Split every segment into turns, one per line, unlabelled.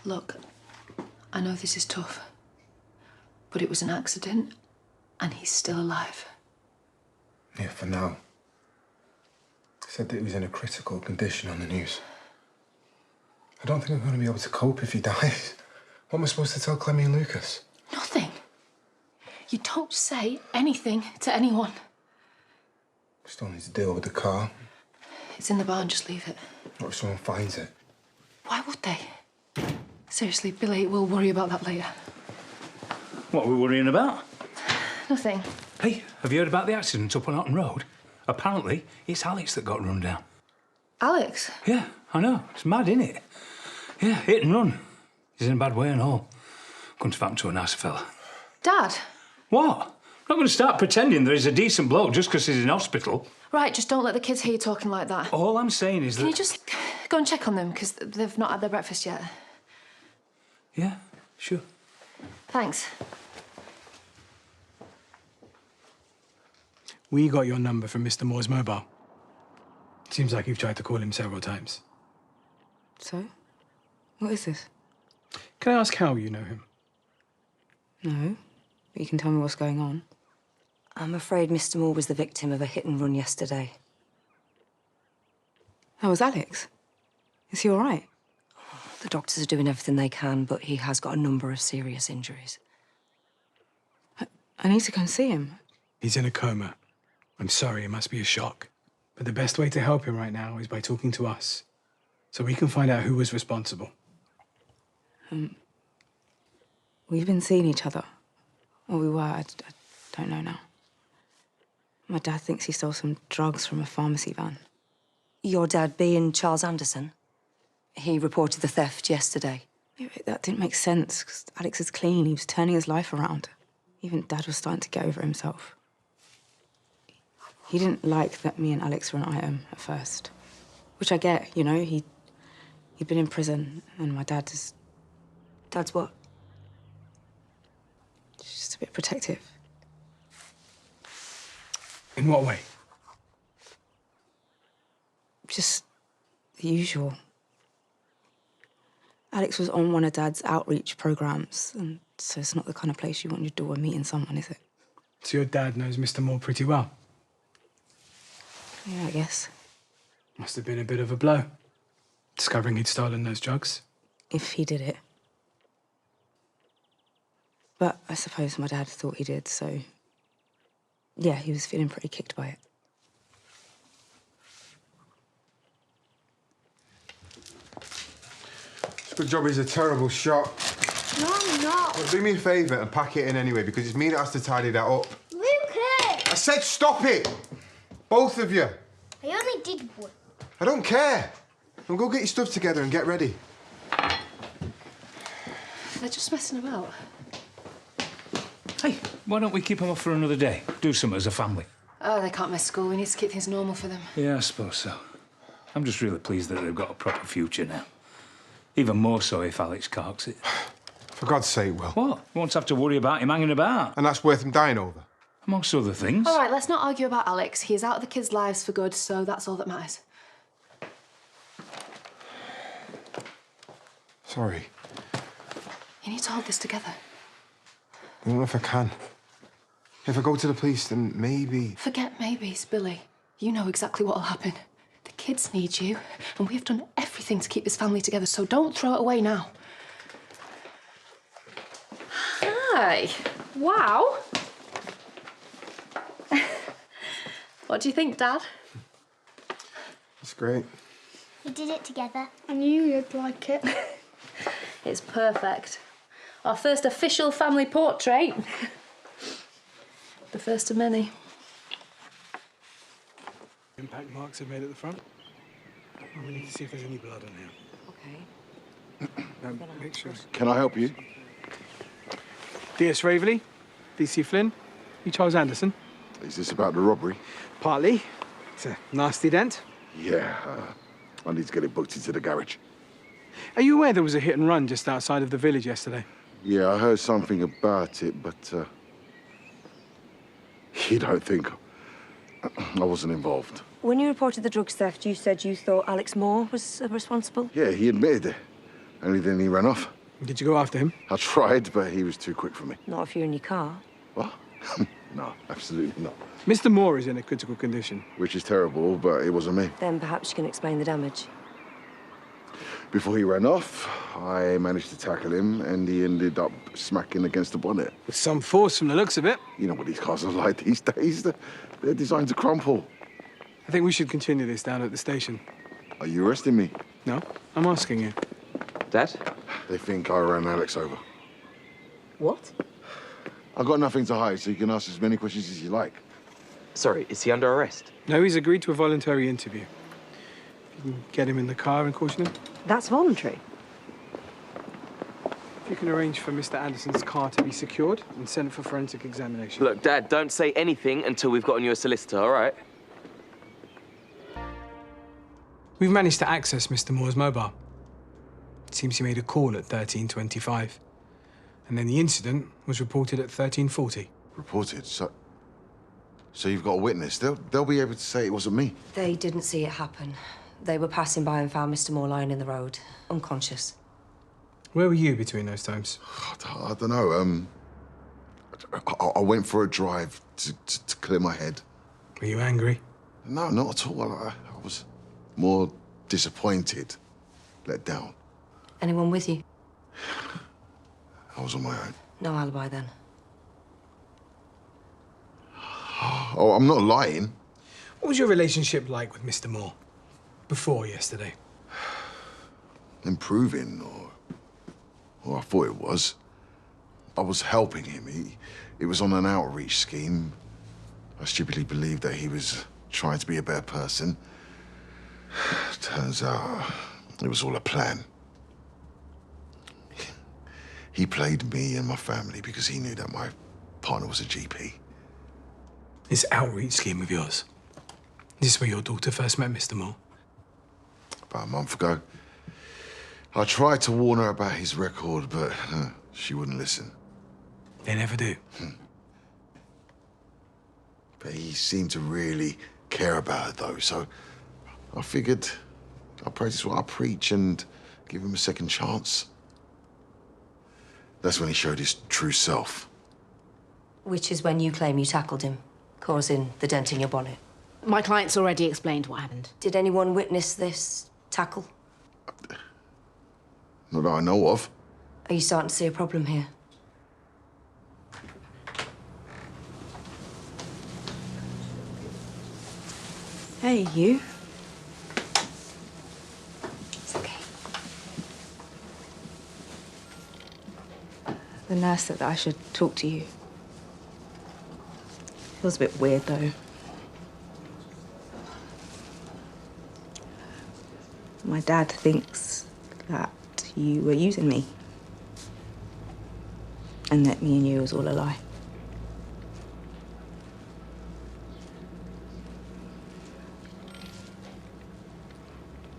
Look, I know this is tough, but it was an accident, and he's still alive.
Yeah, for now. They said that he was in a critical condition on the news. I don't think I'm going to be able to cope if he dies. What am I supposed to tell Clemmy and Lucas?
Nothing. You don't say anything to anyone.
Still need to deal with the car.
It's in the barn, just leave it.
What if someone finds it?
Why would they? Seriously, Billy, we'll worry about that later.
What are we worrying about?
Nothing.
Hey, have you heard about the accident up on Otten Road? Apparently, it's Alex that got run down.
Alex?
Yeah, I know. It's mad, isn't it? Yeah, hit and run. He's in a bad way and all. Couldn't have happened to a nicer fella.
Dad?
What? I'm not going to start pretending that he's a decent bloke just because he's in hospital.
Right, just don't let the kids hear you talking like that.
All I'm saying is that...
Can you just go and check on them, because they've not had their breakfast yet?
Yeah, sure.
Thanks.
We got your number from Mr. Moore's mobile. Seems like you've tried to call him several times.
So? What is this?
Can I ask how you know him?
No, but you can tell me what's going on.
I'm afraid Mr. Moore was the victim of a hit and run yesterday.
That was Alex. Is he all right?
The doctors are doing everything they can, but he has got a number of serious injuries.
I need to go and see him.
He's in a coma. I'm sorry, it must be a shock. But the best way to help him right now is by talking to us, so we can find out who was responsible.
We've been seeing each other. Or we were, I don't know now. My dad thinks he stole some drugs from a pharmacy van.
Your dad being Charles Anderson? He reported the theft yesterday.
Yeah, but that didn't make sense, because Alex is clean. He was turning his life around. Even Dad was starting to get over himself. He didn't like that me and Alex were an item at first. Which I get, you know, he'd been in prison, and my dad is...
Dad's what?
Just a bit protective.
In what way?
Just the usual. Alex was on one of Dad's outreach programs, and so it's not the kind of place you want your daughter meeting someone, is it?
So your dad knows Mr. Moore pretty well?
Yeah, I guess.
Must have been a bit of a blow, discovering he'd stolen those drugs.
If he did it. But I suppose my dad thought he did, so... Yeah, he was feeling pretty kicked by it.
It's a good job he's a terrible shot.
No, I'm not.
Well, do me a favour and pack it in anyway, because it's me that has to tidy that up.
Lucas!
I said stop it! Both of you.
I only did one.
I don't care. Now go get your stuff together and get ready.
They're just messing about.
Hey, why don't we keep them off for another day? Do something as a family.
Oh, they can't miss school. We need to keep things normal for them.
Yeah, I suppose so. I'm just really pleased that they've got a proper future now. Even more so if Alex carks it.
For God's sake, Will.
What? You won't have to worry about him hanging about.
And that's worth him dying over?
Amongst other things.
All right, let's not argue about Alex. He's out of the kids' lives for good, so that's all that matters.
Sorry.
You need to hold this together.
I don't know if I can. If I go to the police, then maybe...
Forget maybes, Billy. You know exactly what'll happen. The kids need you, and we've done everything to keep this family together, so don't throw it away now. Hi. Wow. What do you think, Dad?
It's great.
We did it together. I knew you'd like it.
It's perfect. Our first official family portrait. The first of many.
Impact marks are made at the front. We need to see if there's any blood on here.
Okay.
Make sure.
Can I help you?
D.S. Raveley, D.C. Flynn, you Charles Anderson?
Is this about the robbery?
Partly. It's a nasty dent.
Yeah, I need to get it booked into the garage.
Are you aware there was a hit and run just outside of the village yesterday?
Yeah, I heard something about it, but you don't think I wasn't involved?
When you reported the drugs theft, you said you thought Alex Moore was responsible?
Yeah, he admitted it. Only then he ran off.
Did you go after him?
I tried, but he was too quick for me.
Not if you're in your car.
What? No, absolutely not.
Mr. Moore is in a critical condition.
Which is terrible, but it wasn't me.
Then perhaps you can explain the damage.
Before he ran off, I managed to tackle him, and he ended up smacking against the bonnet.
With some force from the looks of it.
You know what these cars are like these days? They're designed to crumple.
I think we should continue this down at the station.
Are you arresting me?
No, I'm asking you.
Dad?
They think I ran Alex over.
What?
I've got nothing to hide, so you can ask as many questions as you like.
Sorry, is he under arrest?
No, he's agreed to a voluntary interview. You can get him in the car and caution him.
That's voluntary.
If you can arrange for Mr. Anderson's car to be secured and sent for forensic examination.
Look, Dad, don't say anything until we've gotten you a solicitor, all right?
We've managed to access Mr. Moore's mobile. It seems he made a call at 13:25. And then the incident was reported at 13:40.
Reported? So you've got a witness. They'll be able to say it wasn't me.
They didn't see it happen. They were passing by and found Mr. Moore lying in the road, unconscious.
Where were you between those times?
I don't know. I went for a drive to clear my head.
Were you angry?
No, not at all. I was more disappointed, let down.
Anyone with you?
I was on my own.
No alibi then.
Oh, I'm not lying.
What was your relationship like with Mr. Moore before yesterday?
Improving, or I thought it was. I was helping him. It was on an outreach scheme. I stupidly believed that he was trying to be a better person. Turns out it was all a plan. He played me and my family because he knew that my partner was a GP.
This outreach scheme of yours. Is this where your daughter first met Mr. Moore?
About a month ago. I tried to warn her about his record, but she wouldn't listen.
They never do.
But he seemed to really care about her, though, so I figured I'll practice what I preach and give him a second chance. That's when he showed his true self.
Which is when you claim you tackled him, causing the dent in your bonnet.
My client's already explained what happened.
Did anyone witness this tackle?
Not that I know of.
Are you starting to see a problem here?
Hey, you.
It's okay.
The nurse said that I should talk to you. Feels a bit weird, though. My dad thinks that you were using me. And that me and you was all a lie.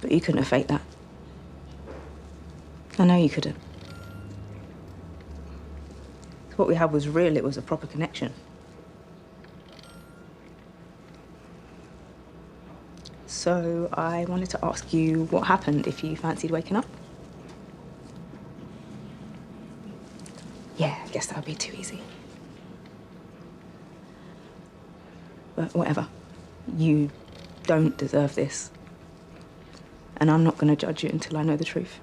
But you couldn't have faked that. I know you couldn't. What we had was real, it was a proper connection. So I wanted to ask you what happened if you fancied waking up. Yeah, I guess that would be too easy. But whatever. You don't deserve this. And I'm not going to judge you until I know the truth.